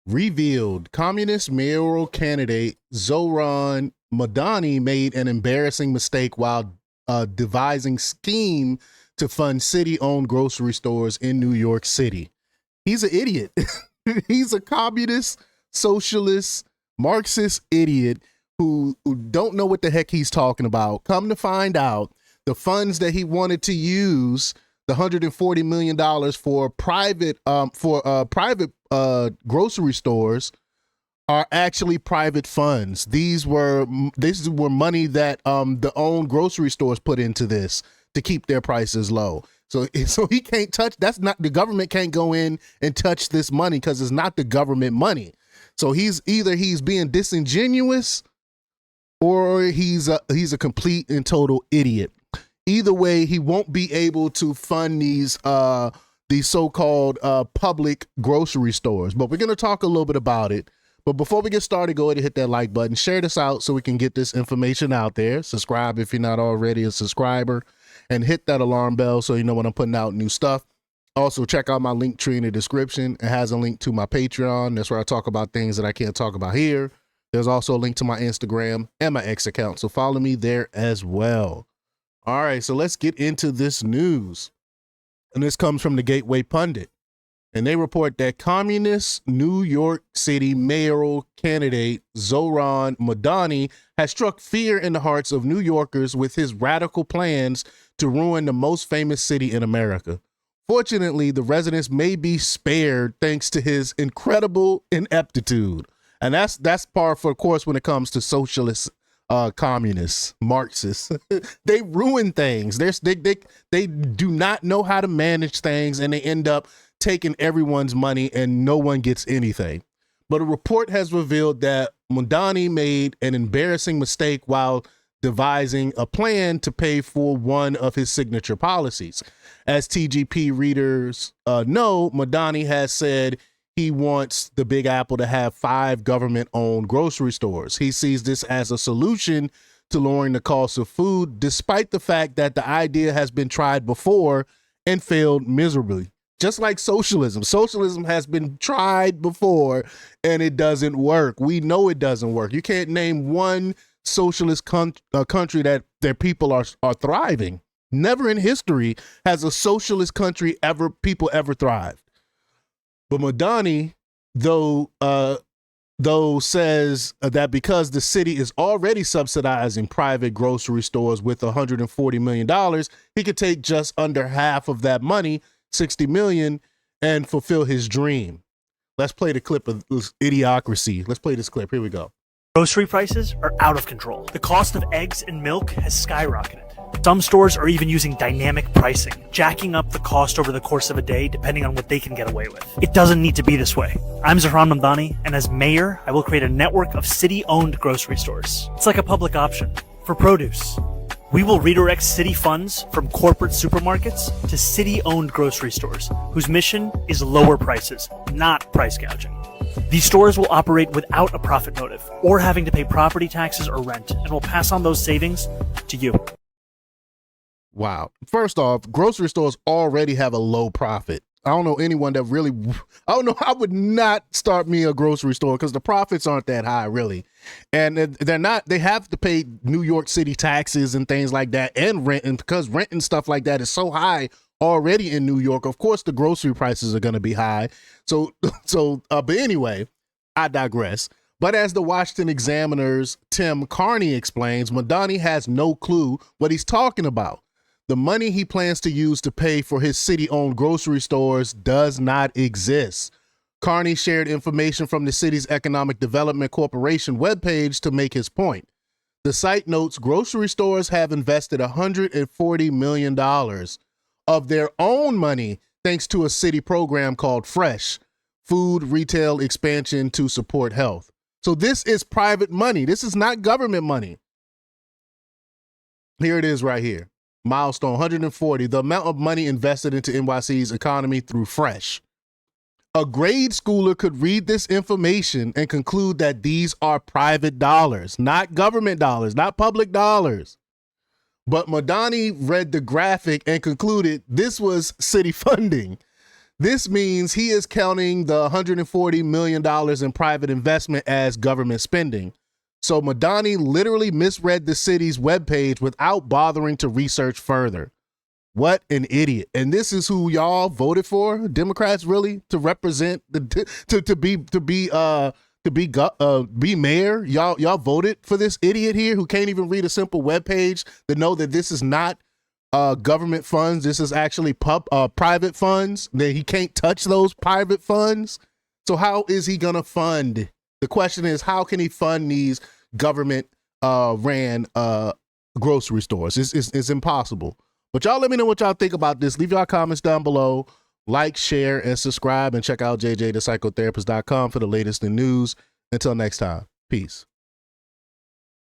Revealed communist mayoral candidate Zoran Mamdani made an embarrassing mistake while devising scheme to fund city-owned grocery stores in New York City. He's an idiot. He's a communist, socialist, Marxist idiot who don't know what the heck he's talking about. Come to find out, the funds that he wanted to use, the $140 million for private grocery stores, are actually private funds. This were money that the owned grocery stores put into this to keep their prices low. So he can't touch. That's not, the government can't go in and touch this money because it's not the government money. So he's being disingenuous or he's a complete and total idiot. Either way, he won't be able to fund these so-called public grocery stores. But we're going to talk a little bit about it. But before we get started, go ahead and hit that like button. Share this out so we can get this information out there. Subscribe if you're not already a subscriber. And hit that alarm bell so you know when I'm putting out new stuff. Also, check out my link tree in the description. It has a link to my Patreon. That's where I talk about things that I can't talk about here. There's also a link to my Instagram and my X account. So follow me there as well. All right, so let's get into this news. And this comes from the Gateway Pundit. And they report that communist New York City mayoral candidate Zoran Mamdani has struck fear in the hearts of New Yorkers with his radical plans to ruin the most famous city in America. Fortunately, the residents may be spared thanks to his incredible ineptitude. And that's par for the course when it comes to socialists, communists, Marxists. They ruin things. They do not know how to manage things, and they end up taking everyone's money and no one gets anything. But a report has revealed that Mamdani made an embarrassing mistake while devising a plan to pay for one of his signature policies. As TGP readers know, Mamdani has said he wants the Big Apple to have 5 government-owned grocery stores. He sees this as a solution to lowering the cost of food, despite the fact that the idea has been tried before and failed miserably. Just like socialism. Socialism has been tried before and it doesn't work. We know it doesn't work. You can't name one socialist country that their people are thriving. Never in history has a socialist country people ever thrived. But Mamdani, though says that because the city is already subsidizing private grocery stores with $140 million, he could take just under half of that money, $60 million, and fulfill his dream. Let's play the clip of Idiocracy. Let's play this clip. Here we go. Grocery prices are out of control. The cost of eggs and milk has skyrocketed. Some stores are even using dynamic pricing, jacking up the cost over the course of a day depending on what they can get away with. It doesn't need to be this way. I'm Zoran Mamdani, and as mayor, I will create a network of city-owned grocery stores. It's like a public option for produce. We will redirect city funds from corporate supermarkets to city-owned grocery stores, whose mission is lower prices, not price gouging. These stores will operate without a profit motive or having to pay property taxes or rent, and will pass on those savings to you. Wow. First off, grocery stores already have a low profit. I don't know anyone that really, I would not start me a grocery store because the profits aren't that high, really. And they have to pay New York City taxes and things like that and rent. And because rent and stuff like that is so high already in New York, of course, the grocery prices are going to be high. But anyway, I digress. But as the Washington Examiner's Tim Carney explains, Mamdani has no clue what he's talking about. The money he plans to use to pay for his city-owned grocery stores does not exist. Carney shared information from the city's Economic Development Corporation webpage to make his point. The site notes grocery stores have invested $140 million of their own money thanks to a city program called FRESH, Food Retail Expansion to Support Health. So this is private money. This is not government money. Here it is right here. Milestone 140, the amount of money invested into NYC's economy through FRESH. A grade schooler could read this information and conclude that these are private dollars, not government dollars, not public dollars. But Mamdani read the graphic and concluded this was city funding. This means he is counting the $140 million in private investment as government spending. So Mamdani literally misread the city's webpage without bothering to research further. What an idiot. And this is who y'all voted for, Democrats, really, to represent be mayor. Y'all voted for this idiot here who can't even read a simple webpage to know that this is not government funds. This is actually private funds. That he can't touch those private funds. So how is he gonna fund? The question is, how can he fund these government ran grocery stores? It's impossible. But y'all let me know what y'all think about this. Leave y'all comments down below. Like, share, and subscribe. And check out jjthepsychotherapist.com for the latest in news. Until next time, peace.